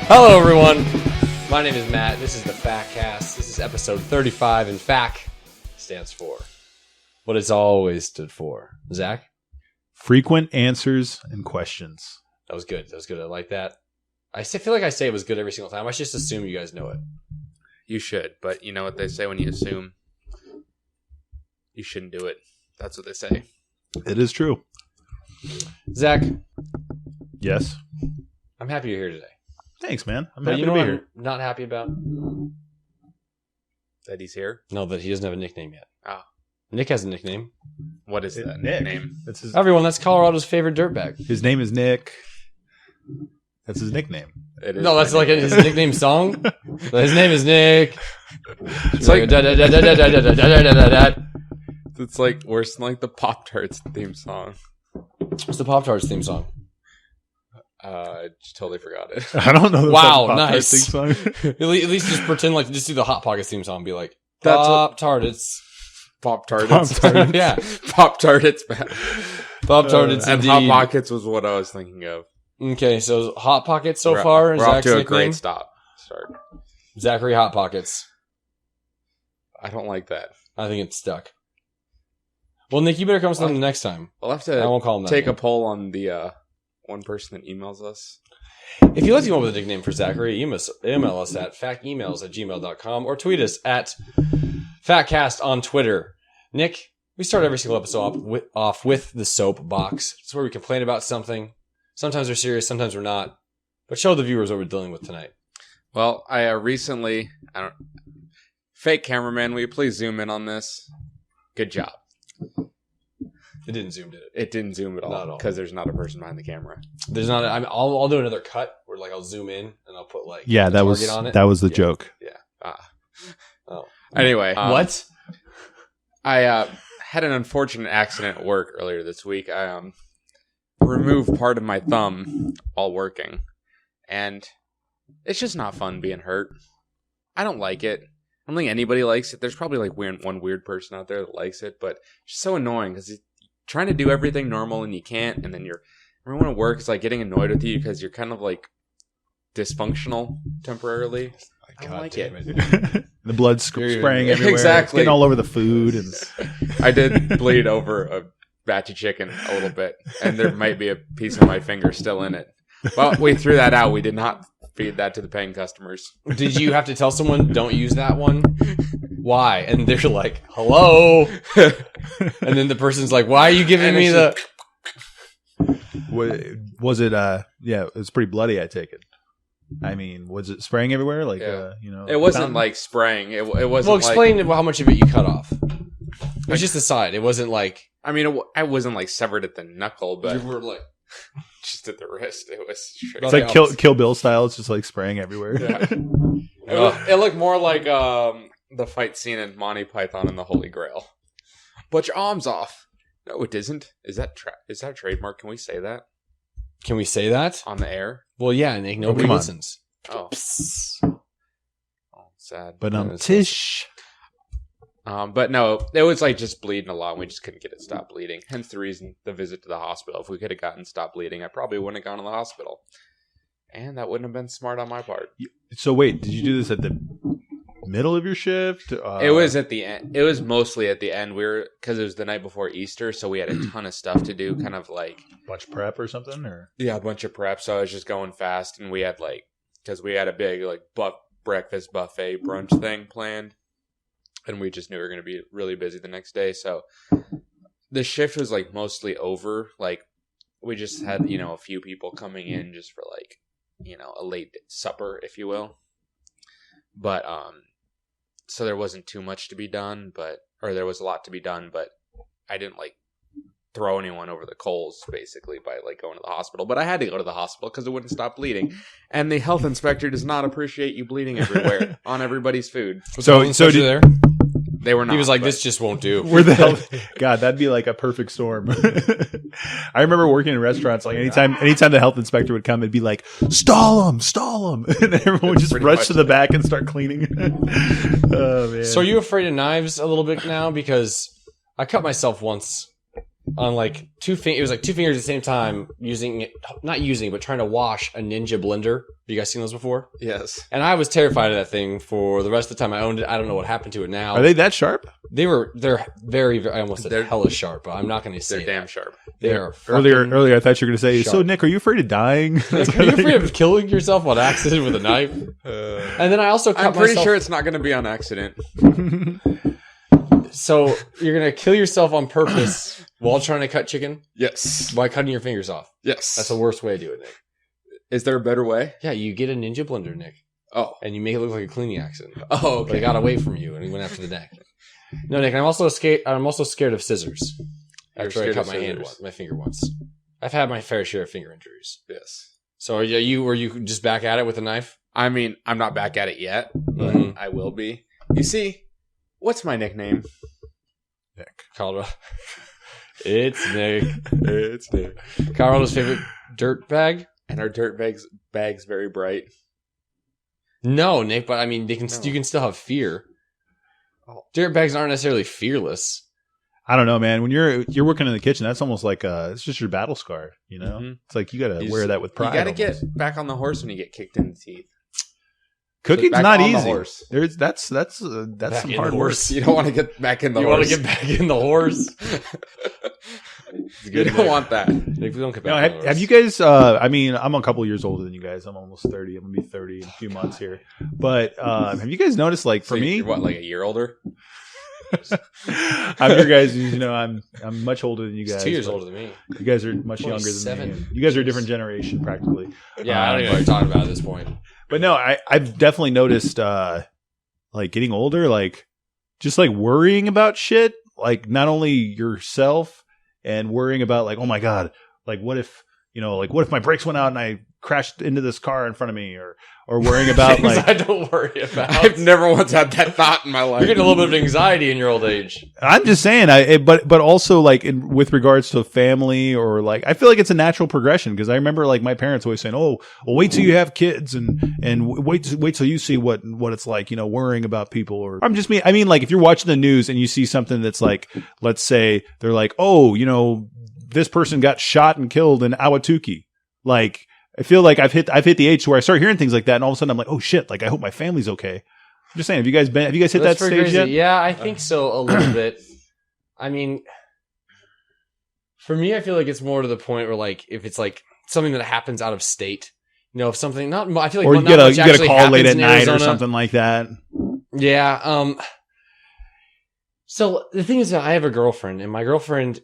Hello, everyone. My name is Matt. This is the Factcast. This is episode 35, and FAC stands for what it's always stood for. Zach? Frequent answers and questions. That was good. That was good. I like that. I feel like I say it was good every single time. I should just assume you guys know it. You should, but you know what they say when you assume? You shouldn't do it. That's what they say. It is true. Zach, Yes. I'm happy you're here today. Thanks, man. I'm But happy you to know be what here. I'm not happy about? That he's here? No, that he doesn't have a nickname yet. Oh. Nick has a nickname. What is that Nick. name? That's his. Everyone, that's Colorado's favorite dirtbag. His name is Nick. That's his nickname. It is No, that's my like name. his nickname song. His name is Nick. It's like What's it's like worse than like the Pop-Tarts theme song. the Pop-Tarts theme song? I just totally forgot it. I don't know. Wow, Pop-Tarts nice. theme song. At least just pretend like just do the Hot Pockets theme song and be like, That's what- Pop-Tarts. Pop-Tarts. Pop-Tarts. Yeah. Pop-Tarts. Pop-Tarts And indeed. Hot Pockets was what I was thinking of. Okay, so Hot Pockets so We're- far is We're off Zach's to a nickname? great start. Zachary Hot Pockets. I don't like that. I think it's stuck. Well, Nick, you better come with something next time. We'll have I to won't call him that. take a again. poll on the one person that emails us. If you'd like to come up with a nickname for Zachary, email us at factemails@gmail.com or tweet us at Factcast on Twitter. Nick, we start every single episode off with the soapbox. It's where we complain about something. Sometimes we're serious, sometimes we're not. But show the viewers what we're dealing with tonight. Well, I recently, fake cameraman, will you please zoom in on this? Good job. It didn't zoom, did it? It didn't zoom at Not at all all. because there's not a person behind the camera. There's not. I'll do another cut where like I'll zoom in and I'll put like Yeah, a that was target on it. that was the Yeah. joke. Oh. Anyway, What? I had an unfortunate accident at work earlier this week. I removed part of my thumb while working, and it's just not fun being hurt. I don't like it. I don't think anybody likes it. There's probably like one weird person out there that likes it, but it's just so annoying because you're trying to do everything normal and you can't, and then everyone at work is like getting annoyed with you because you're kind of like dysfunctional temporarily. I don't like it. The blood spraying everywhere. Exactly. It's getting all over the food. And I did bleed over a batch of chicken a little bit, and there might be a piece of my finger still in it. But we threw that out. We did not feed that to the paying customers. Did you have to tell someone don't use that one? Why? And they're like, "Hello," and then the person's like, "Why are you giving And me it's the?" was it? Yeah, it was pretty bloody. I take it. I mean, was it spraying everywhere? Like, Yeah. you know, It wasn't fountain? like spraying. It wasn't. Well, like, explain how much of it you cut off. It was just the side. It wasn't like I mean, I wasn't like severed at the knuckle, but you were like. just at the wrist. It was. Straight. It's like Kill Bill style. It's just like spraying everywhere. Yeah. It looked more like the fight scene in Monty Python and the Holy Grail. Put your arms off. No, it isn't. Is that a trademark? Can we say that Can we say that? on the air? Well, yeah, Nick. Nobody come on. listens. Oh, sad. But Yeah, it's- Tish. But no, it was like just bleeding a lot. We just couldn't get it stopped bleeding. Hence the reason the visit to the hospital. If we could have gotten stopped bleeding, I probably wouldn't have gone to the hospital, and that wouldn't have been smart on my part. So wait, did you do this at the middle of your shift? It was at the end. It was mostly at the end. Because it was the night before Easter, so we had a ton of stuff to do. Kind of like bunch prep or something, or a bunch of prep. So I was just going fast, and we had because we had a big breakfast buffet brunch thing planned. And we just knew we were going to be really busy the next day. So the shift was mostly over. We just had, a few people coming in just for a late supper, if you will. But, so there wasn't too much to be done, or there was a lot to be done, but I didn't throw anyone over the coals basically by going to the hospital. But I had to go to the hospital because it wouldn't stop bleeding. And the health inspector does not appreciate you bleeding everywhere on everybody's food. so Did you there? They were not. He was like, but- "This just won't do." where the hell? God, that'd be like a perfect storm. I remember working in restaurants. Like anytime the health inspector would come, it'd be like, stall him," and then everyone would just Pretty rush much to the back and start cleaning. Oh man! So are you afraid of knives a little bit now? Because I cut myself once on like it was like two fingers at the same time but trying to wash a Ninja blender. Have you guys seen those before? Yes. And I was terrified of that thing for the rest of the time I owned it. I don't know what happened to it now. Are they that sharp? They're very, very, I almost said hella sharp, but I'm not going to say They're damn sharp. They're Earlier, I thought you were going to say, sharp. so Nick, are you afraid of dying? Are you afraid of killing yourself on accident with a knife? And then I also cut I'm pretty myself. sure it's not going to be on accident. So you're going to kill yourself on purpose while trying to cut chicken Yes. by cutting your fingers off. Yes. That's the worst way to do it, Nick. Is there a better way? Yeah, you get a Ninja blender, Nick, Oh. and you make it look like a cleaning accident. Oh, But it got away from you, and he went after the neck. No, Nick, I'm also scared of scissors. You're After I scared cut of my scissors. finger once. I've had my fair share of finger injuries. Yes. So were you just back at it with a knife? I mean, I'm not back at it yet, but Mhm. I will be. You see, what's my nickname? Nick. Colorado. It's Nick. It's Nick. Colorado's favorite dirt bag? And our dirt bag's very bright. No, Nick, but I mean, you can still have fear. Oh. Dirt bags aren't necessarily fearless. I don't know, man. When you're working in the kitchen, that's almost like it's just your battle scar. You know, Mhm. it's like you got to You wear just- that with pride. You got to almost. get back on the horse when you get kicked in the teeth. Cooking's Back not on the easy. Horse. There's that's Back some in hard the work. horse. You don't want to get back in the You horse. want to get back in the horse? It's You good, don't Nick. want that. Nick, we don't get back No, in the horse. have you guys? I mean, I'm a couple years older than you guys. I'm almost 30. I'm gonna be 30 in a few months here. But have you guys noticed? Like for So me, you're what, like a year older? I'm your guys. You know, I'm much older than you He's guys. 2 years but older than me. You guys are much younger than 27. me. You guys are a different generation, practically. Yeah, I don't even know what you're talking about at this point. But no, I've definitely noticed, like getting older, like just like worrying about shit, like not only yourself and worrying about like, oh my God, like what if my brakes went out and I crashed into this car in front of me, or worrying about Things like, I don't worry about. I've never once had that thought in my life. You're getting a little bit of anxiety in your old age. I'm just saying, but also like with regards to family, or like, I feel like it's a natural progression, because I remember like my parents always saying, "Oh, well, wait till you have kids and wait till you see what it's like, worrying about people." Or I mean, like if you're watching the news and you see something that's like, let's say they're like, "Oh, this person got shot and killed in Awatuki," like. I feel like I've hit the age where I start hearing things like that, and all of a sudden I'm like, oh shit! Like I hope my family's okay. I'm just saying, have you guys hit That's that pretty stage crazy. yet? Yeah, I think so a little bit. I mean, for me, I feel like it's more to the point where, like, if it's like something that happens out of state, if something not, I feel like Or you not get much a actually call late happens at in night or Arizona. something like that. Yeah. So the thing is that I have a girlfriend, and my girlfriend,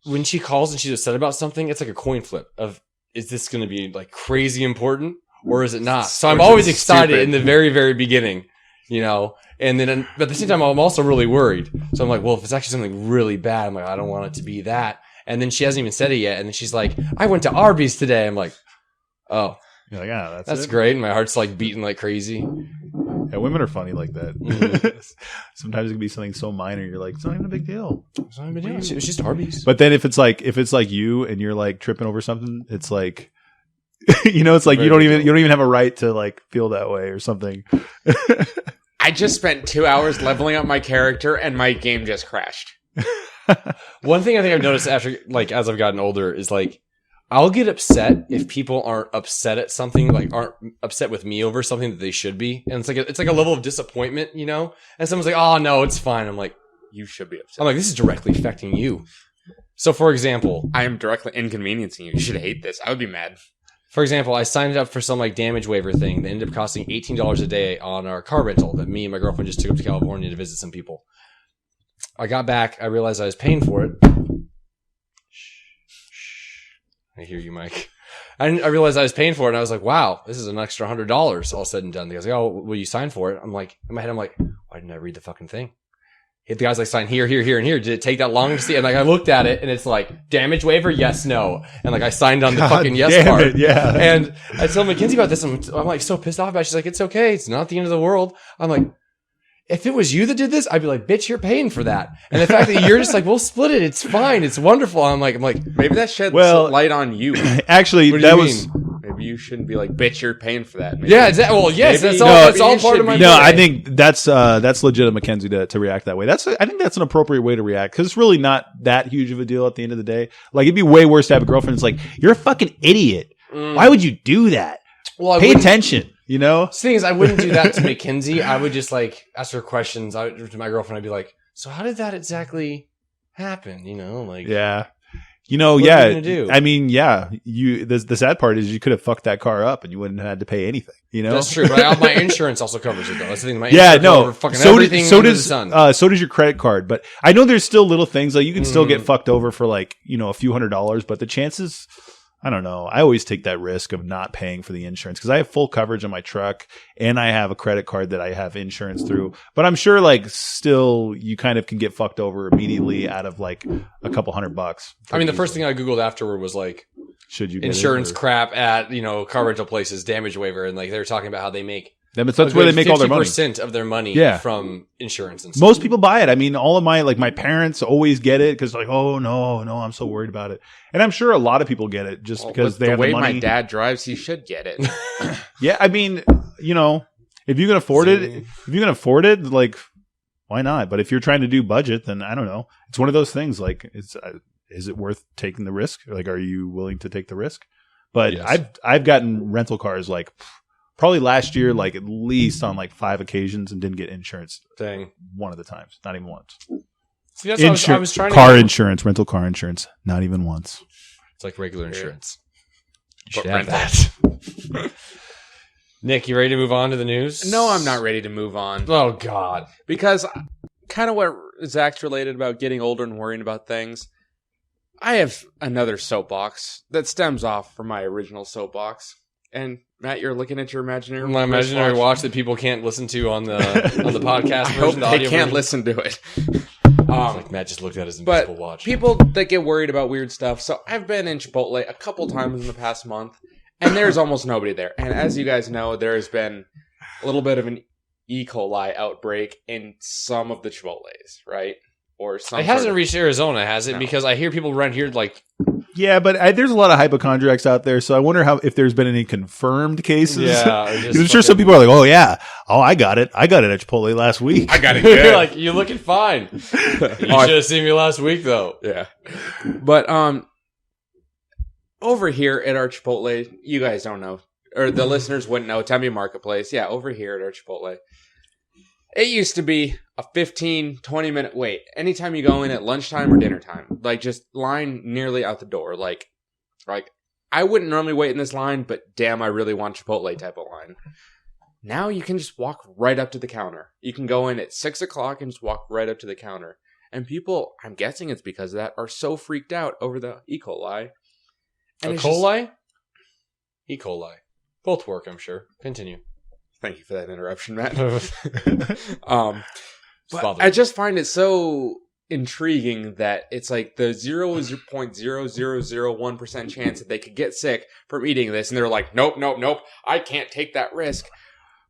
when she calls and she's upset about something, it's like a coin flip of, is this going to be like crazy important or is it not? So I'm Or is it always excited stupid? in the very, very beginning, and then but at the same time, I'm also really worried. So I'm like, well, if it's actually something really bad, I'm like, I don't want it to be that. And then she hasn't even said it yet. And then she's like, I went to Arby's today. I'm like, oh, You're like, yeah, that's it. great. And my heart's like beating like crazy. Yeah, women are funny like that. Mhm. Sometimes it can be something so minor, you're like, it's not even a big deal. It's not a big deal. It was just Arby's. But then if it's like you and you're like tripping over something, it's like, it's like you don't even have a right to like feel that way or something. I just spent 2 hours leveling up my character, and my game just crashed. One thing I think I've noticed as I've gotten older is like, I'll get upset if people aren't upset at something, like aren't upset with me over something that they should be. And it's like a level of disappointment, And someone's like, oh no, it's fine. I'm like, You should be upset. this is directly affecting you. So for example, I am directly inconveniencing you. You should hate this. I would be mad. I signed up for some like damage waiver thing that ended up costing $18 a day on our car rental that me and my girlfriend just took up to California to visit some people. I got back. I realized I was paying for it. I hear you, Mike. I realized I was paying for it, and I was like, wow, this is an extra $100 all said and done. The guy's like, oh, will you sign for it? I'm like, in my head, why didn't I read the fucking thing? The guy's like, sign here, here, here, and here. Did it take that long to see? And like, I looked at it, and it's like, damage waiver, yes, no. And like, I signed on the fucking yes part. Yeah. And I told Mackenzie about this, and I'm like so pissed off about it. She's like, it's okay. It's not the end of the world. I'm like, if it was you that did this, I'd be like, bitch, you're paying for that. And the fact that you're just like, we'll split it. It's fine. It's wonderful. I'm like, Maybe that sheds Well- light on you. Actually, what do that you was mean? Maybe you you shouldn't be like, bitch, you're paying for that. Maybe. Yeah, exactly. Well, yes, Maybe- that's all you part should of my. be- No, Yeah. I think that's legit of Mackenzie to react that way. I think that's an appropriate way to react because it's really not that huge of a deal at the end of the day. Like it'd be way worse to have a girlfriend. It's like you're a fucking idiot. Why would you do that? Well, I Pay wouldn't- attention. You know. The thing is, I wouldn't do that to Mackenzie. I would just like ask her questions. To my girlfriend, I'd be like, "So how did that exactly happen?" You know, like Yeah. You know, What are yeah. you gonna do? I mean, yeah. The sad part is you could have fucked that car up and you wouldn't have had to pay anything. You know. that's true. But my insurance also covers it though. That's the thing. My Yeah, insurance no. covers fucking So everything does under the sun. so does your credit card. But I know there's still little things like you can still get Mhm. fucked over for like a few $100s. But the chances, I don't know. I always take that risk of not paying for the insurance because I have full coverage on my truck and I have a credit card that I have insurance through. But I'm sure like still you kind of can get fucked over immediately out of like a couple $100. I mean, the first thing I googled afterward was like should you get it, insurance or- crap at car rental places, damage waiver, and like they were talking about how they make That's where they make all their money. 50% of their money Yeah. from insurance and stuff. Most people buy it. I mean, all of my parents always get it because like, oh no, I'm so worried about it. And I'm sure a lot of people get it just Well, because with they the have way the money. my dad drives, he should get it. Yeah, I mean, if you can afford it, like, why not? But if you're trying to do budget, then I don't know. It's one of those things. Like, is it worth taking the risk? Like, are you willing to take the risk? But Yes. I've gotten rental cars like probably last year, like at least on like 5 occasions, and didn't get insurance Dang. one of the times. Not even once. See, that's what I was trying to car insurance, rental car insurance, not even once. It's like regular insurance. You But should have that. Nick, you ready to move on to the news? No, I'm not ready to move on. Oh, God. Because kind of what Zach's related about getting older and worrying about things. I have another soapbox that stems off from my original soapbox. And Matt, you're looking at your imaginary My imaginary watch that people can't listen to on the podcast I hope version. The they audio can't version. listen to it. Like Matt just looked at his But invisible watch. people that get worried about weird stuff. So I've been in Chipotle a couple times in the past month, and there's almost nobody there. And as you guys know, there has been a little bit of an E. coli outbreak in some of the Chipotles, right? Or some. It hasn't sort of- reached Arizona, has it? No. Because I hear people around here like, Yeah, but there's a lot of hypochondriacs out there, so I wonder if there's been any confirmed cases. yeah, or just I'm sure some people are like, "Oh yeah, I got it at Chipotle last week." I got it You're good. like, you're looking fine. You should have seen me last week, though. Yeah. But over here at our Chipotle, you guys don't know, or the listeners wouldn't know, Tempe Marketplace. Yeah, over here at our Chipotle. It used to be a 15, 20-minute wait. Anytime you go in at lunchtime or dinner time. Like, just line nearly out the door. Like I wouldn't normally wait in this line, but damn, I really want Chipotle type of line. Now you can just walk right up to the counter. You can go in at 6 o'clock and just walk right up to the counter. And people, I'm guessing it's because of that, are so freaked out over the E. coli. And E. it's just- coli? E. coli. Both work, I'm sure. Continue. Thank you for that interruption, Matt. It's But bothering I just find it so intriguing that it's like the 0.0001% chance that they could get sick from eating this, and they're like, nope, I can't take that risk.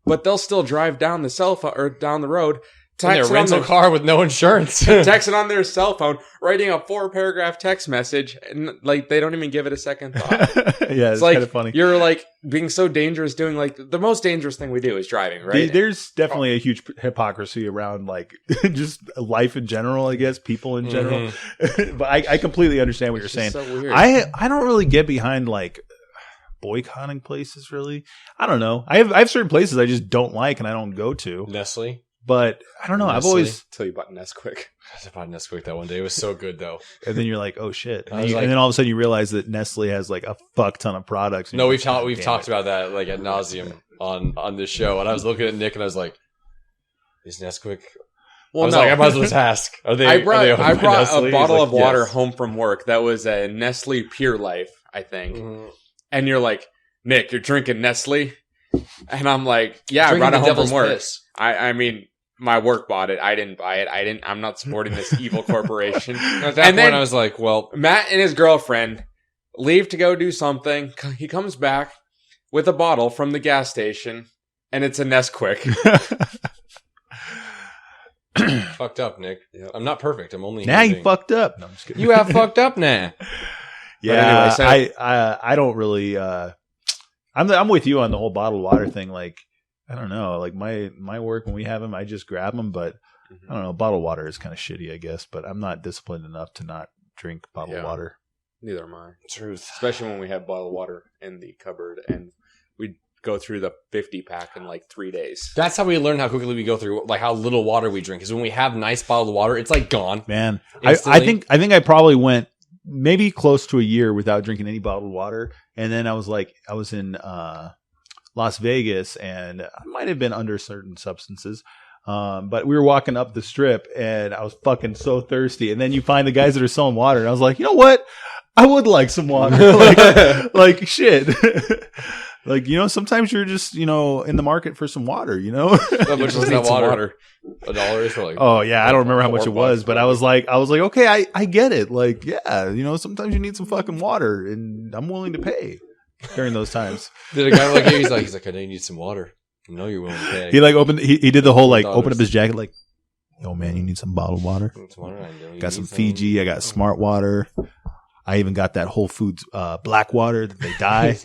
But they'll still drive down the cell phone or down the road, in their text it, rental car with no insurance. text it on their cell phone, writing a 4-paragraph text message, and like they don't even give it a second thought. Yeah, it's like kind of funny. you're like being so dangerous, doing like the most dangerous thing we do is driving, right? There's definitely a huge hypocrisy around like just life in general, I guess, people in general. But I completely understand what It's you're just saying. so weird. I don't really get behind like boycotting places. Really, I don't know. I have certain places I just don't like and I don't go to. Nestle. But I don't know. I've Nestle. always, Tell you about Nesquik. I bought Nesquik that one day. It was so good, though. and then you're like, oh shit, I was like- and then all of a sudden you realize that Nestle has like a fuck ton of products. And No, you're we've like, we've "God talked damn about that like ad nauseum on this show, and I was looking at Nick and I was like, "Is Nesquik?" Well, I was like, I might as well just ask. Are they? I brought owned by Nestle? a He's bottle like, of water yes. home from work that was a Nestle Pure Life, I think. Mhm. And you're like, Nick, you're drinking Nestle? And I'm like, yeah, Drinking I brought the it home devil's from work. piss. I mean, my work bought it. I didn't buy it. I'm not supporting this evil corporation. At that And point, then- I was like, "Well, Matt and his girlfriend leave to go do something. He comes back with a bottle from the gas station, and it's a Nesquik. fucked up, Nick. Yep. I'm not perfect. I'm only Now you human. fucked up. No, I'm just kidding. You have fucked up now." Yeah, But anyway, so- I don't really. I'm with you on the whole bottled water thing. Like, I don't know. Like my work when we have them, I just grab them. But I don't know. Bottled water is kind of shitty, I guess. But I'm not disciplined enough to not drink bottled water. Neither am I. Truth. Especially when we have bottled water in the cupboard and we go through the 50-pack in like 3 days. That's how we learn how quickly we go through, like how little water we drink. Is when we have nice bottled water, it's like gone. Man, I think I probably went maybe close to a year without drinking any bottled water, and then I was in Las Vegas, and I might have been under certain substances. But we were walking up the strip, and I was fucking so thirsty. And then you find the guys that are selling water, and I was like, you know what? I would like some water. like shit. Like, you know, sometimes you're just, you know, in the market for some water, you know? How much was that water? $1 for like. Oh yeah, I don't remember how much it was, but I was like, okay, I get it. Like, yeah, you know, sometimes you need some fucking water, and I'm willing to pay during those times. Did a guy like you? He's like, I know you need some water. I know you're willing to pay. He like he did the whole like open up his jacket, like, yo man, you need some bottled water? Got some Fiji. I got Smart Water. I even got that Whole Foods black water that they dye.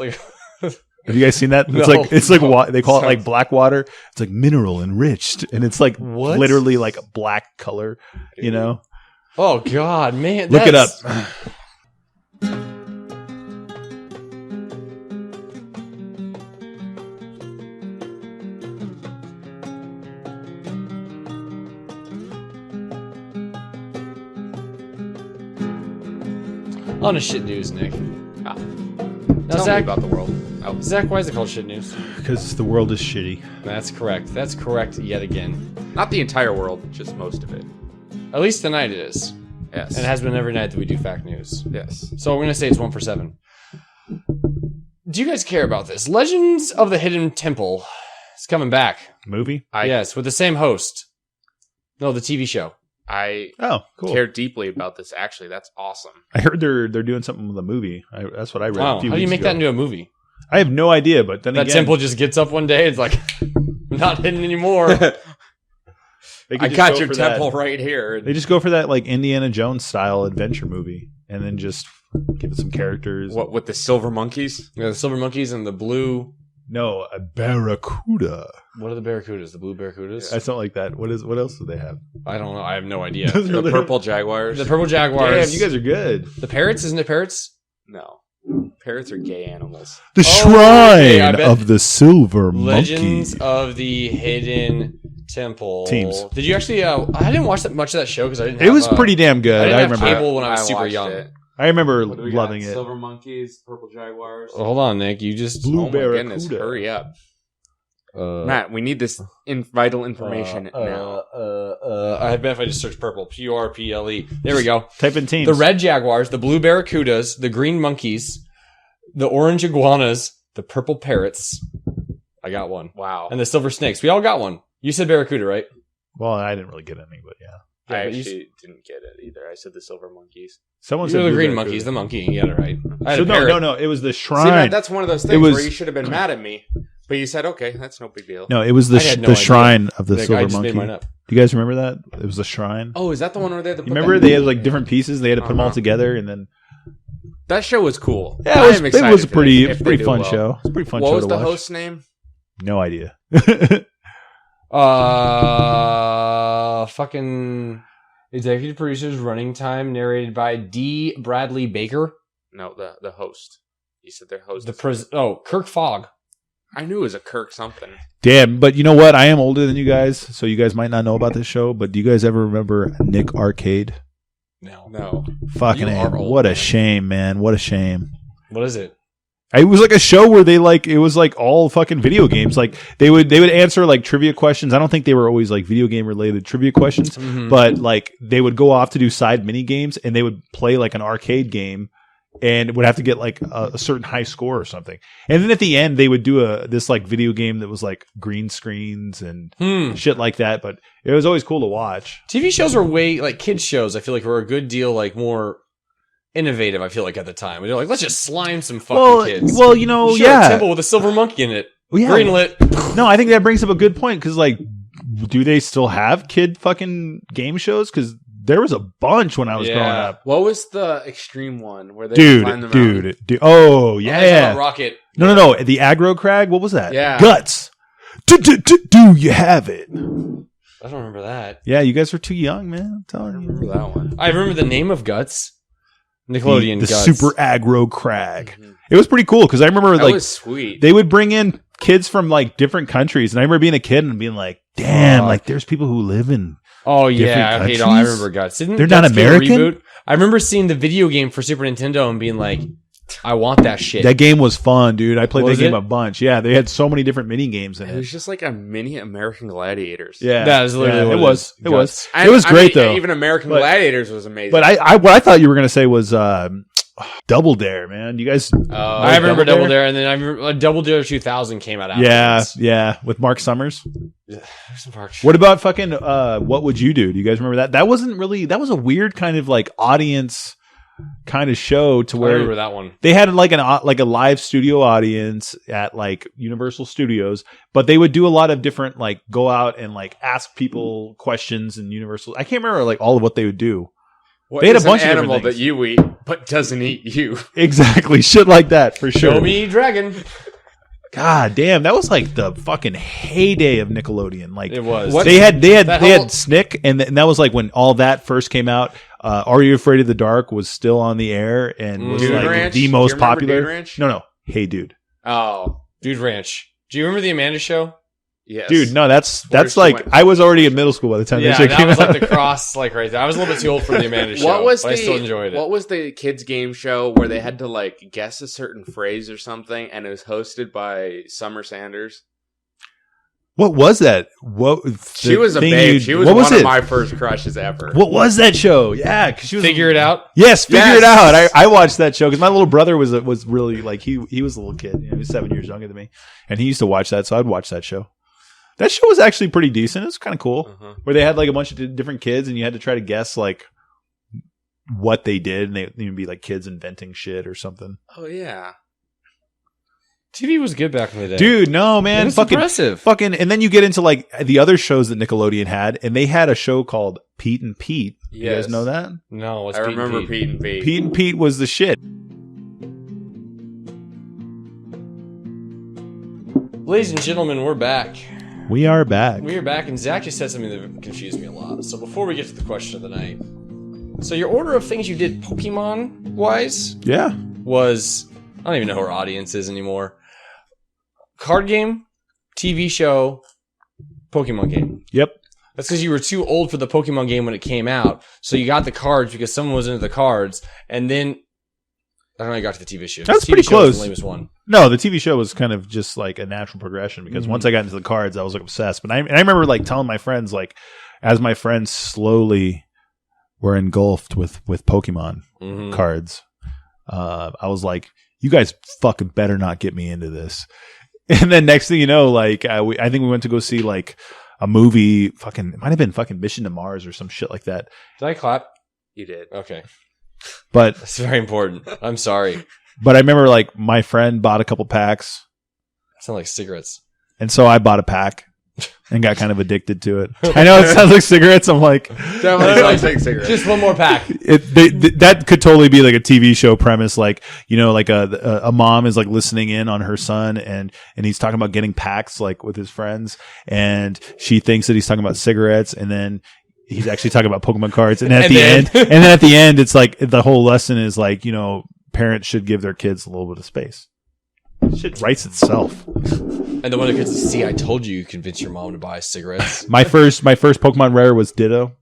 Have you guys seen that? It's like they call it like black water. It's like mineral enriched, and it's like literally like a black color. You know? Oh God, man! Look it up. On to shit news, Nick. Now, Tell Zach, me about the world. Oh. Zach, why is it called shit news? Because the world is shitty. That's correct. That's correct yet again. Not the entire world, just most of it. At least tonight it is. Yes. And it has been every night that we do fact news. Yes. So we're going to say it's 1 for 7. Do you guys care about this? Legends of the Hidden Temple is coming back. Movie? Yes, with the same host. No, the TV show. I cool. care deeply about this. Actually, that's awesome. I heard they're doing something with a movie. That's what I read. Wow. A few How do you weeks make ago. that into a movie? I have no idea, but then That again, temple just gets up one day. It's like, not hidden anymore. I got your temple right here. They just go for that like Indiana Jones style adventure movie, and then just give it some characters. What with the silver monkeys? Yeah, the silver monkeys and the blue. No, a barracuda. What are the barracudas? The blue barracudas? That's not like that. What else do they have? I don't know. I have no idea. The purple jaguars. The purple jaguars. Damn, you guys are good. The parrots? Isn't it parrots? No. Parrots are gay animals. The shrine of the silver Legends monkey. of the Hidden Temple. Teams. Did you actually? I didn't watch that much of that show because I didn't. It was pretty damn good. I didn't have remember. cable when I was super watched young. it. I remember What do we loving got? it. Silver monkeys, purple jaguars. Oh, hold on, Nick. You just Blue Oh my barracuda. goodness! Hurry up, uh, Matt. We need this vital information now. I bet if I just search purple, PURPLE. There we go. Type in teams. The red jaguars, the blue barracudas, the green monkeys, the orange iguanas, the purple parrots. I got one. Wow. And the silver snakes. We all got one. You said barracuda, right? Well, I didn't really get any, but yeah. I but you actually didn't get it either. I said the silver monkeys. Someone You said were the blue green barracuda. monkeys, the monkey. You got it right. I had So a parrot. no. It was the See, shrine. Matt, that's one of those things was- where you should have been mad at me, but you said, "Okay, that's no big deal." No, it was I had no the idea. shrine of the Nick, silver I just monkey. made mine up. Do you guys remember that? It was the shrine. Oh, is that the one where they had to You put remember that- they had like different pieces. They had to put them all Uh-huh. together, and then That show was cool. yeah, I am it excited was a for pretty this if they pretty do fun well. show. It's a pretty fun What show was to the watch. host's name? No idea. Fucking executive producers, running time, narrated by D. Bradley Baker. No, the host. You said their host. Kirk Fogg. I knew it was a Kirk something. Damn, but you know what? I am older than you guys, so you guys might not know about this show. But do you guys ever remember Nick Arcade? No. Fucking You A. are old, What a man. shame, man. What a shame. What is it? It was like a show where they like it was like all fucking video games. Like they would answer like trivia questions. I don't think they were always like video game related trivia questions, Mhm. but like they would go off to do side mini games and they would play like an arcade game and would have to get like a certain high score or something. And then at the end they would do this like video game that was like green screens and shit like that. But it was always cool to watch. TV shows were like kids shows. I feel like were a good deal like more innovative. I feel like at the time they're like, let's just slime some fucking kids. Well, you know, Sure, yeah. a temple with a silver monkey in it. Well, yeah. Greenlit. No, I think that brings up a good point because, like, do they still have kid fucking game shows? Because there was a bunch when I was growing up. What was the extreme one where they climbed the mountain? Dude. Oh, yeah. Rocket. No. The aggro crag. What was that? Yeah. Guts. Do you have it? I don't remember that. Yeah, you guys are too young, man. I'm telling you. Remember that one? I remember the name of Guts. Nickelodeon the Guts. super aggro crag. Mm-hmm. It was pretty cool because I remember that like was sweet. They would bring in kids from like different countries, and I remember being a kid and being like, "Damn, like there's people who live in." Oh yeah, countries? I remember Guts. They're not American. Reboot? I remember seeing the video game for Super Nintendo and being like, "I want that shit." That game was fun, dude. I played that game a bunch. Yeah, they had so many different mini games in it. It was just like a mini American Gladiators. Yeah, that was literally what it was. It was. And, it was great though. Even American Gladiators was amazing. But what I thought you were gonna say was Double Dare, man. You guys? I remember Double Dare, and then I remember Double Dare 2000 came out afterwards. Yeah, with Mark Summers. Yeah, what about fucking What Would You Do? Do you guys remember that? That wasn't really. That was a weird kind of like audience kind of show to where I remember that one. They had like a live studio audience at like Universal Studios, but they would do a lot of different like go out and like ask people questions in Universal. I can't remember like all of what they would do. What they had is a bunch an of animal things that you eat but doesn't eat you? Exactly, shit like that for sure. Show me dragon. God damn, that was like the fucking heyday of Nickelodeon. Like it was. They had Snick, and that was like when all that first came out. Are You Afraid of the Dark was still on the air and was Dude like Ranch? the most popular. Dude Ranch? No, Hey Dude. Oh, Dude Ranch. Do you remember the Amanda Show? yes, Dude. No, that's like I was already in middle school by the time that shit that came was out. like the cross, like right there. I was a little bit too old for the Amanda Show. But I still enjoyed it. What was the kids game show where they had to like guess a certain phrase or something, and it was hosted by Summer Sanders? What was that? She was a babe. She was one of my first crushes ever. What was that show? Yeah, because she was Figure It Out. Yes, Figure It Out. I watched that show because my little brother was really like he was a little kid. You know, he was 7 years younger than me, and he used to watch that. So I'd watch that show. That show was actually pretty decent. It was kind of cool. Where they had like a bunch of different kids, and you had to try to guess like what they did, and they'd be like kids inventing shit or something. Oh yeah. TV was good back in the day. Dude, no, man. It's impressive. And then you get into like the other shows that Nickelodeon had, and they had a show called Pete and Pete. You guys know that? No, I remember Pete and Pete. Pete and Pete was the shit. Ladies and gentlemen, we're back. We are back. We are back, and Zach just said something that confused me a lot. So before we get to the question of the night, so your order of things you did Pokemon-wise was, I don't even know who our audience is anymore. Card game, TV show, Pokemon game. Yep. That's because you were too old for the Pokemon game when it came out. So you got the cards because someone was into the cards. And then, I don't know, you got to the TV show. That's pretty pretty close. Was the lamest one. No, the TV show was kind of just like a natural progression because once I got into the cards, I was like obsessed. But I remember like telling my friends, like, as my friends slowly were engulfed with Pokemon cards, I was like, you guys fucking better not get me into this. And then next thing you know, like I think we went to go see like a movie. Fucking, it might have been fucking Mission to Mars or some shit like that. Did I clap? You did. Okay, but that's very important. I'm sorry. But I remember like my friend bought a couple packs. Sound like cigarettes. And so I bought a pack and got kind of addicted to it. I know it sounds like cigarettes. I'm like, definitely like cigarettes. Just one more pack. That could totally be like a TV show premise. Like, you know, like a mom is like listening in on her son and he's talking about getting packs like with his friends. And she thinks that he's talking about cigarettes. And then he's actually talking about Pokemon cards. And then at the end, it's like the whole lesson is like, you know, parents should give their kids a little bit of space. Shit writes itself. And the one that gets to see, I told you convince your mom to buy cigarettes. My first Pokemon rare was Ditto.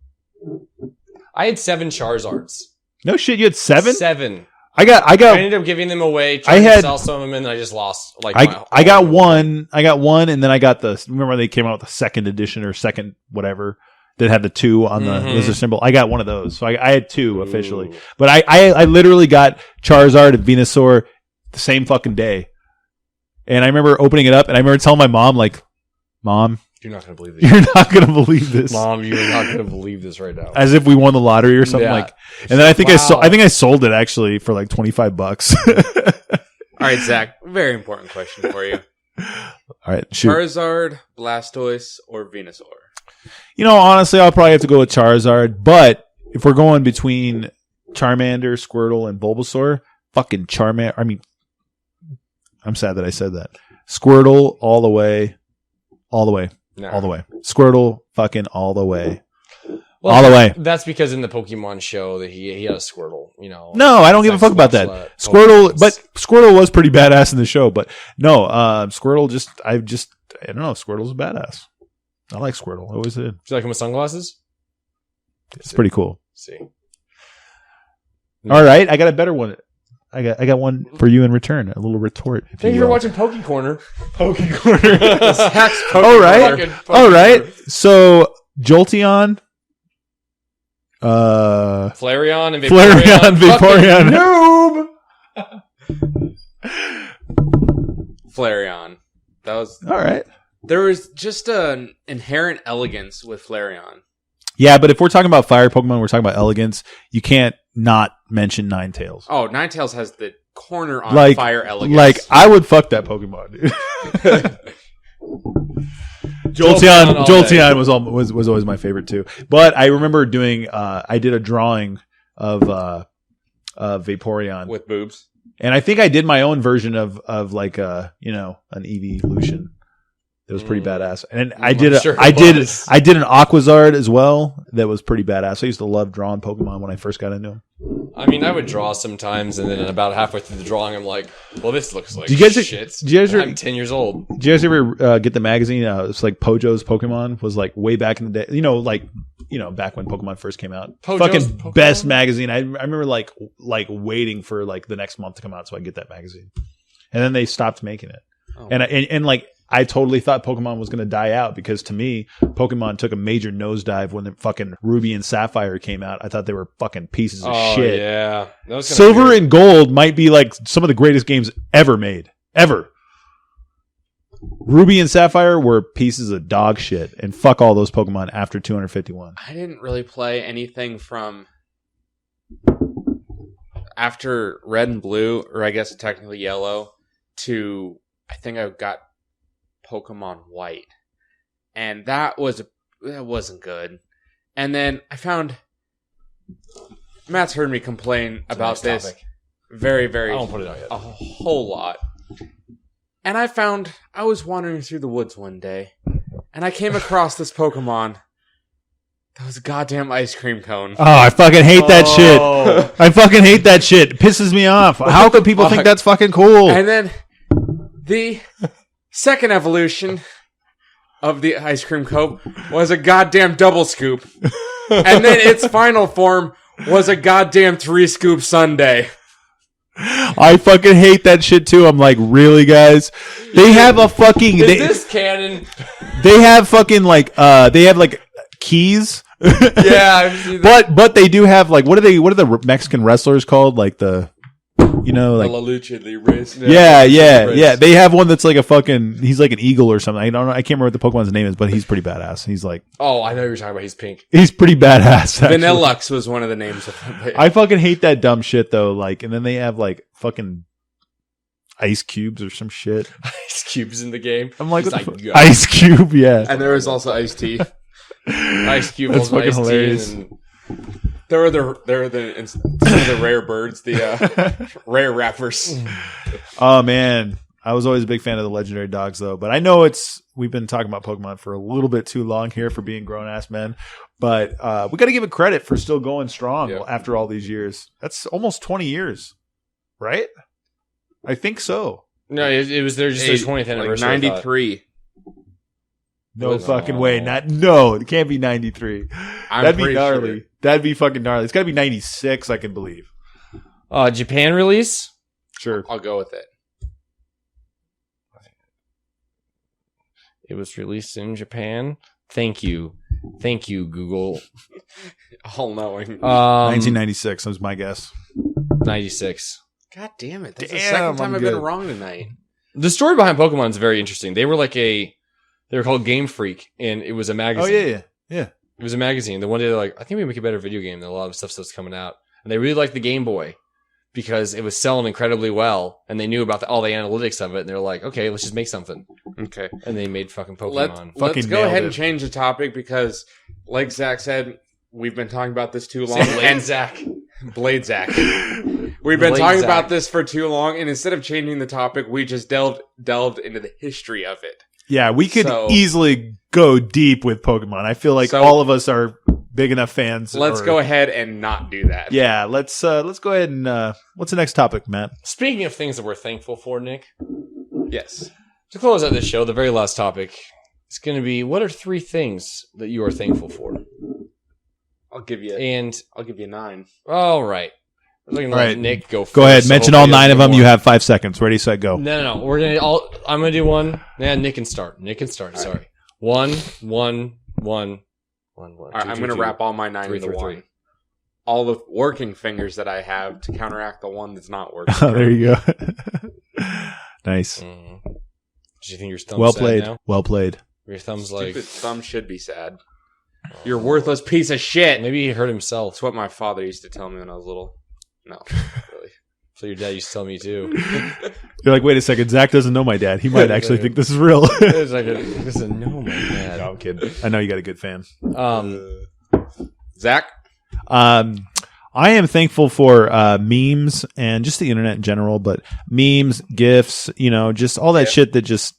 I had 7 Charizards. No shit, you had 7? 7. I ended up giving them away. Tried to sell some of them, and I just lost. Like I got one, and then I got remember they came out with the second edition or second whatever that had the 2 on the lizard symbol. I got one of those, so I had 2 officially. But I literally got Charizard and Venusaur the same fucking day. And I remember opening it up, and I remember telling my mom, like, Mom, you're not going to believe this. You're not going to believe this. Mom, you're not going to believe this right now. As if we won the lottery or something like. And then I think I sold it actually for like $25. All right, Zach, very important question for you. All right, shoot. Charizard, Blastoise, or Venusaur? You know, honestly, I'll probably have to go with Charizard, but if we're going between Charmander, Squirtle, and Bulbasaur, fucking Charmander. I mean, I'm sad that I said that. Squirtle all the way, all the way, Nah. all the way. Squirtle fucking all the way. Well, all the way. That's because in the Pokemon show that he had a Squirtle, you know. No, I don't give a fuck about that. Squirtle, but Squirtle was pretty badass in the show. But no, Squirtle I don't know. Squirtle's a badass. I like Squirtle. I always did. Do you like him with sunglasses? It's pretty cool. See. All right, I got a better one. I got one for you in return. A little retort. Thank you for watching Poke Corner. Poke Corner. Zack's Poke All right. Corner. All right. So Jolteon. Flareon and Vaporeon. Noob. Flareon. That was. All right. There was just an inherent elegance with Flareon. Yeah, but if we're talking about fire Pokemon, we're talking about elegance. You can't not mention Ninetales. Oh, Ninetales has the corner on Like- fire elegance. Like, I would fuck that Pokemon, dude. Jolteon was always my favorite too. But I remember doing I did a drawing of Vaporeon, with boobs. and I think I did my own version of like an evolution. It was pretty badass, and I did an Aquazard as well. That was pretty badass. I used to love drawing Pokemon when I first got into them. I mean, I would draw sometimes, and then about halfway through the drawing, I'm like, "Well, this looks like Do you guys- shit." do you guys- I'm 10 years old. Did you guys ever get the magazine? It's like Pojo's Pokemon was like way back in the day. Back when Pokemon first came out. Pojo's Fucking Pokemon? best magazine. I remember like waiting for like the next month to come out so I could get that magazine. And then they stopped making it. Oh. And like I totally thought Pokemon was going to die out because to me, Pokemon took a major nosedive when the fucking Ruby and Sapphire came out. I thought they were fucking pieces of shit. Yeah. That was kinda Silver weird. and Gold might be like some of the greatest games ever made. Ever. Ruby and Sapphire were pieces of dog shit, and fuck all those Pokemon after 251. I didn't really play anything from after Red and Blue, or I guess technically Yellow, to I think I got Pokemon White, and that wasn't good. And then I found Matt's heard me complain It's a about nice this topic. very, I very won't put it out yet. a whole lot. And I found I was wandering through the woods one day, and I came across this Pokemon that was a goddamn ice cream cone. Oh, I fucking hate that shit. Oh. I fucking hate that shit. It pisses me off. How could people think that's fucking cool? And then the second evolution of the ice cream cone was a goddamn double scoop. And then its final form was a goddamn 3-scoop sundae. I fucking hate that shit too. I'm like, really, guys? They have a fucking. Is They, this canon? they have fucking like. They have like keys. Yeah, I've seen that. But they do have like what are the Mexican wrestlers called? Like the. Like La Lucha Libres. yeah. They have one that's like a fucking. He's like an eagle or something. I don't know. I can't remember what the Pokemon's name is, but he's pretty badass. He's like. Oh, I know you're talking about. He's pink. He's pretty badass. Actually. Vanillux was one of the names of it. I fucking hate that dumb shit though. Like, and then they have like fucking ice cubes or some shit. Ice cubes in the game. I'm like, He's what the fuck? "Go." Ice cube, yeah. And there was also Ice Tea. Ice cube. That's Ice fucking hilarious. And There were some of the rare birds, the rare rappers. Oh man, I was always a big fan of the legendary dogs though. But I know we've been talking about Pokemon for a little bit too long here for being grown ass men. But we got to give it credit for still going strong after all these years. That's almost 20 years, right? I think so. no, it was their 20th anniversary. I thought. 93. No fucking way. It can't be 93. That'd be pretty gnarly. sure. That'd be fucking gnarly. It's got to be 96, I can believe. Japan release. Sure. I'll go with it. It was released in Japan. Thank you, Google. All knowing. 1996 was my guess. 96. God damn it. That's the Damn, second time I'm I've good. been wrong tonight. The story behind Pokemon is very interesting. They were called Game Freak, and it was a Oh, magazine. yeah. It was a magazine. The one day they're like, I think we make a better video game than a lot of stuff that's coming out. And they really liked the Game Boy because it was selling incredibly well, and they knew about all the analytics of it, and they're like, okay, let's just make something. Okay. And they made fucking Pokemon. Let's Fucking go nailed ahead it. and change the topic because, like Zach said, we've been talking about this too long. And Zack. Blade Zack. We've been talking about this for too long, and instead of changing the topic, we just delved into the history of it. Yeah, we could easily go deep with Pokemon. I feel like all of us are big enough fans. Let's go ahead and not do that. Yeah, let's go ahead and what's the next topic, Matt? Speaking of things that we're thankful for, Nick. Yes. To close out this show, the very last topic is going to be: what are 3 things that you are thankful for? I'll give you 9. All right. Looking like Nick go first. Go ahead. Mention all 9 of them. You have 5 seconds. Ready, set, go. No. I'm gonna do one. Yeah, Nick can start. Sorry. One. All right, I'm gonna wrap all my 9 into 1. All the working fingers that I have to counteract the one that's not working. Oh, there you go. Nice. Mm. Do you think your thumb's well sad played? now? Well played. Your thumb's Stupid thumb should be sad. You're a worthless piece of shit. Maybe he hurt himself. That's what my father used to tell me when I was little. No, really. So your dad used to tell me too. You're like, wait a second. Zach doesn't know my dad. He might actually think this is real. It's like, he doesn't know my dad. No, I'm kidding. I know you got a good fan. Zach? I am thankful for memes and just the internet in general, but memes, GIFs, just all that shit that just...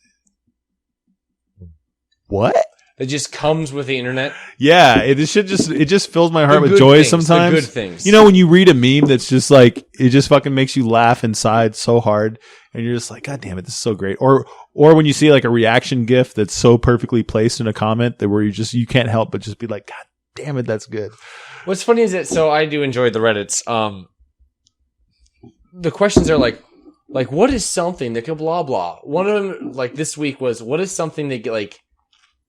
What? It just comes with the internet. Yeah, it just fills my heart with joy things, sometimes. The good things. When you read a meme that's just like, it just fucking makes you laugh inside so hard, and you're just like, God damn it, this is so great. Or when you see like a reaction GIF that's so perfectly placed in a comment that where you can't help but just be like, God damn it, that's good. What's funny is that, so I do enjoy the Reddits. The questions are like, what is something that could blah blah? One of them, like this week, was what is something that like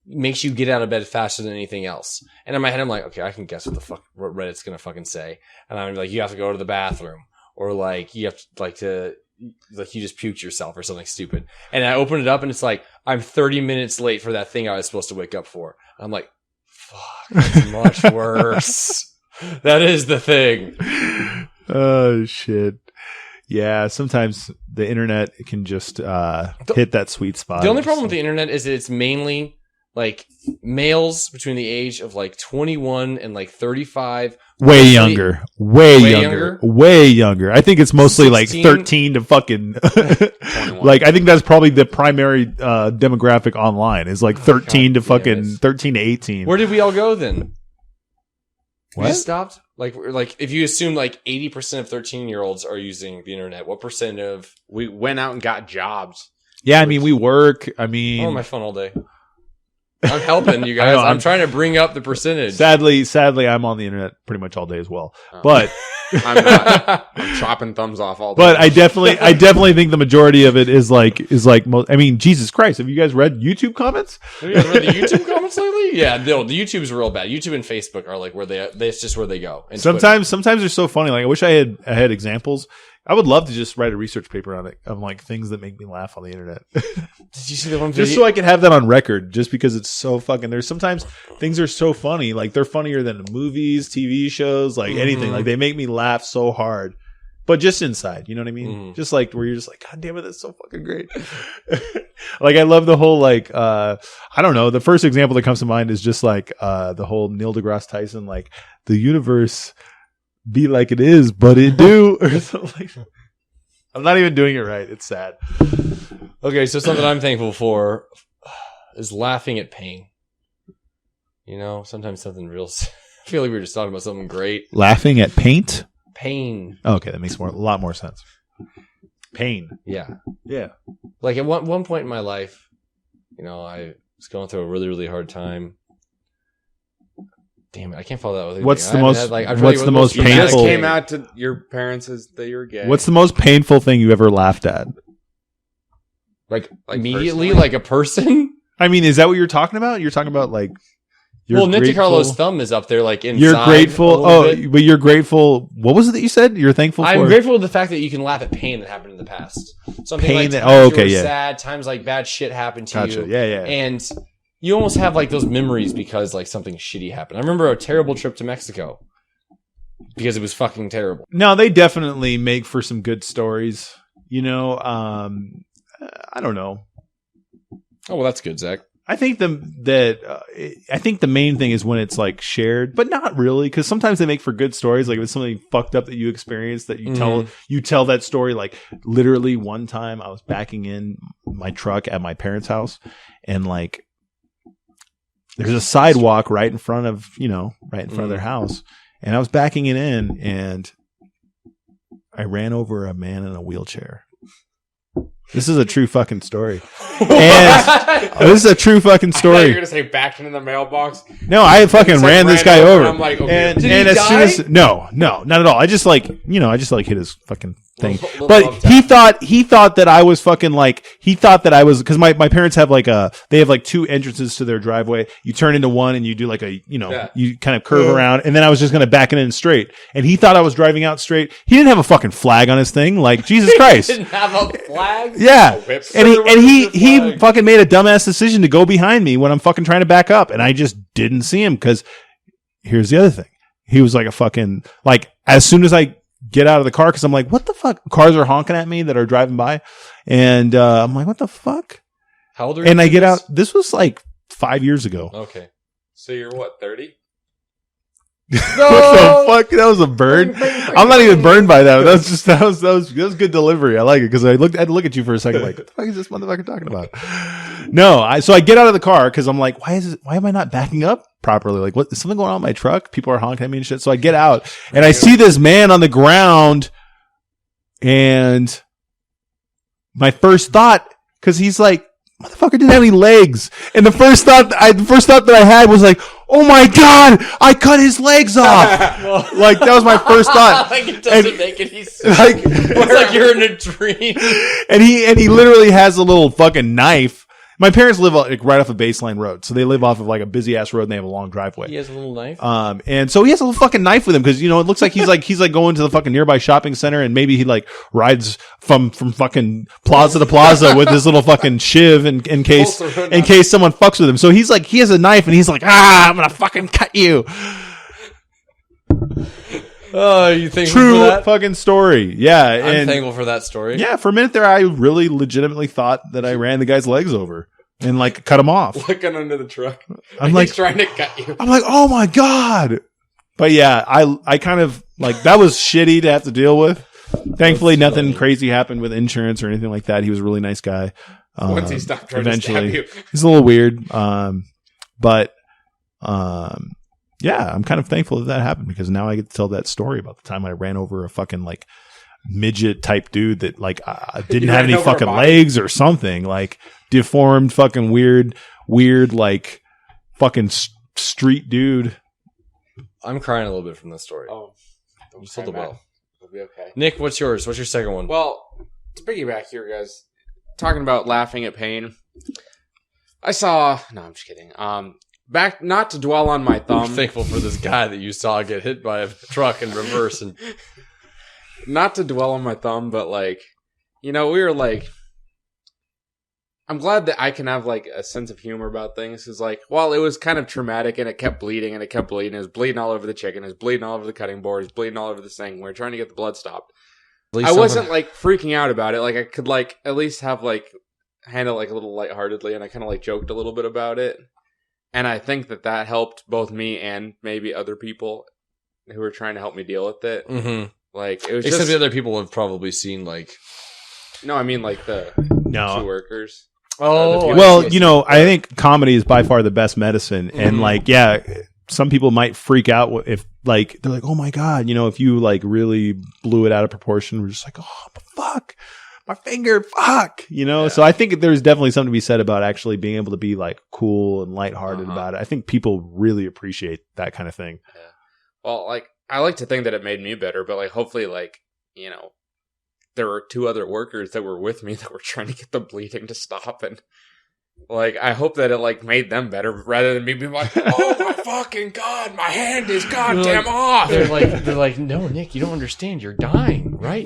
makes you get out of bed faster than anything else? And in my head, I'm like, okay, I can guess what Reddit's gonna fucking say. And I'm like, you have to go to the bathroom, or like you have to you just puked yourself or something stupid. And I open it up and it's like, I'm 30 minutes late for that thing I was supposed to wake up for. I'm like, fuck, that's much worse. That is the thing. Oh shit. Yeah, sometimes the internet can just hit that sweet spot. The only problem with the internet is that it's mainly like males between the age of like 21 and like 35. Way younger. I think it's mostly 16? Like 13 to fucking like, I think that's probably the primary demographic online is like 13 to fucking 13 to 18. Where did we all go then? What? We just stopped? Like if you assume like 80% of 13-year-olds are using the internet, what percent of... We went out and got jobs. Yeah, I mean, we work. I mean... I'm on my phone all day. I'm helping you guys. I'm trying to bring up the percentage. Sadly, I'm on the internet pretty much all day as well. But I'm not. I'm chopping thumbs off all day. But I definitely think the majority of it is like. I mean, Jesus Christ! Have you guys read YouTube comments? Have you guys read the YouTube comments lately? Yeah, no, the YouTube's real bad. YouTube and Facebook are like where it's just where they go. And sometimes they're so funny. Like I wish I had examples. I would love to just write a research paper on it of like things that make me laugh on the internet. Did you see the one video? Just so I can have that on record, just because it's so fucking. There's sometimes things are so funny, like they're funnier than movies, TV shows, like anything. Like they make me laugh so hard, but just inside, you know what I mean? Just like where you're just like, God damn it, that's so fucking great. Like I love the whole like I don't know. The first example that comes to mind is just like the whole Neil deGrasse Tyson, like the universe be like it is, but it do. Or something. I'm not even doing it right. It's sad. Okay, so something I'm thankful for is laughing at pain. Sometimes something real. I feel like we were just talking about something great. Laughing at paint? Pain. Oh, okay, that makes a lot more sense. Pain. Yeah. Yeah. Like at one point in my life, I was going through a really, really hard time. Damn it! I can't follow that with anything. What's the most painful? You just came out to your parents as that you're gay. What's the most painful thing you ever laughed at? Like immediately, personally? Like a person? I mean, is that what you're talking about? You're talking about like. Nick DiCarlo's thumb is up there, like inside. You're grateful. But you're grateful. What was it that you said? You're thankful for? I'm grateful for the fact that you can laugh at pain that happened in the past. Something pain like times you were yeah. sad, times like bad shit happened to you. Yeah. And you almost have like those memories because like something shitty happened. I remember a terrible trip to Mexico because it was fucking terrible. No, they definitely make for some good stories. I don't know. Oh, well, that's good, Zach. I think the main thing is when it's like shared, but not really, because sometimes they make for good stories. Like if it's something fucked up that you experienced, that you tell that story. Like literally one time I was backing in my truck at my parents' house, and like there's a sidewalk right in front of their house, and I was backing it in, and I ran over a man in a wheelchair. This is a true fucking story. And this is a true fucking story. I thought you were gonna say backed into the mailbox. No, I fucking ran this guy over. I'm like, okay. And as soon as no, not at all. I just like hit his fucking thing. But he thought that I was fucking like, he thought that I was, because my parents have they have like two entrances to their driveway. You turn into one and you do like you kind of curve around, and then I was just gonna back it in straight. And he thought I was driving out straight. He didn't have a fucking flag on his thing. Like, Jesus Christ. Didn't have a flag? Yeah. And he fucking made a dumbass decision to go behind me when I'm fucking trying to back up, and I just didn't see him, because here's the other thing. He was like a fucking, like, as soon as I get out of the car, because I'm like, what the fuck? Cars are honking at me that are driving by, and I'm like, what the fuck? How old are you? And I get out. This was like 5 years ago. Okay. So you're what, 30? No! What the fuck? That was a burn. I'm not even burned by that. That was good delivery. I like it, because I had to look at you for a second, like, what the fuck is this motherfucker talking about? No, so I get out of the car because I'm like, why am I not backing up properly? Like, what is something going on in my truck? People are honking at me and shit. So I get out and I see this man on the ground, and my first thought, because he's like, motherfucker didn't have any legs. And the first thought that I had was like, oh my God, I cut his legs off. Like, that was my first thought. Like, it doesn't make any sense. Like, it's like you're in a dream. And he literally has a little fucking knife. My parents live like right off a baseline road, so they live off of like a busy ass road, and they have a long driveway. He has a little knife. And so he has a little fucking knife with him, because it looks like he's going to the fucking nearby shopping center, and maybe he like rides from fucking plaza to plaza with his little fucking shiv in case someone fucks with him. So he's like, he has a knife, and he's like, I'm gonna fucking cut you. Oh, you thankful True for that? fucking story. Yeah. I'm thankful for that story. Yeah, for a minute there, I really legitimately thought that I ran the guy's legs over and like cut him off. Looking under the truck. I'm like, he's trying to cut you. I'm like, oh my God. But yeah, I kind of like, that was shitty to have to deal with. Thankfully, nothing crazy happened with insurance or anything like that. He was a really nice guy. Once he stopped trying to stab you. He's a little weird. But yeah, I'm kind of thankful that happened, because now I get to tell that story about the time I ran over a fucking like midget type dude that like didn't have any fucking legs or something, like deformed fucking weird like fucking street dude. I'm crying a little bit from this story. Oh, you told it well. It'll be okay. Nick, what's yours? What's your second one? Well, to piggyback here, guys, talking about laughing at pain. No, I'm just kidding. Back, not to dwell on my thumb. I'm thankful for this guy that you saw get hit by a truck in reverse, and not to dwell on my thumb, but like, we were like, I'm glad that I can have like a sense of humor about things. It's like, well, it was kind of traumatic, and it kept bleeding, and it kept bleeding. It was bleeding all over the chicken. It was bleeding all over the cutting board. It was bleeding all over the thing. We were trying to get the blood stopped. I wasn't like freaking out about it. Like, I could like at least have like handle like a little lightheartedly, and I kind of like joked a little bit about it. And I think that helped both me and maybe other people who were trying to help me deal with it. Mm-hmm. Like, it was except just, the other people have probably seen like. No, I mean like the two workers. Oh, well, I think comedy is by far the best medicine, and like, yeah, some people might freak out if like they're like, oh my God, if you like really blew it out of proportion, we're just like, oh fuck. My finger, fuck, Yeah. So I think there's definitely something to be said about actually being able to be like cool and lighthearted about it. I think people really appreciate that kind of thing. Yeah. Well, like, I like to think that it made me better, but like, hopefully, like, there were two other workers that were with me that were trying to get the bleeding to stop, and like, I hope that it like made them better rather than me being like, oh my fucking God, my hand is goddamn off. They're like, no, Nick, you don't understand. You're dying, right?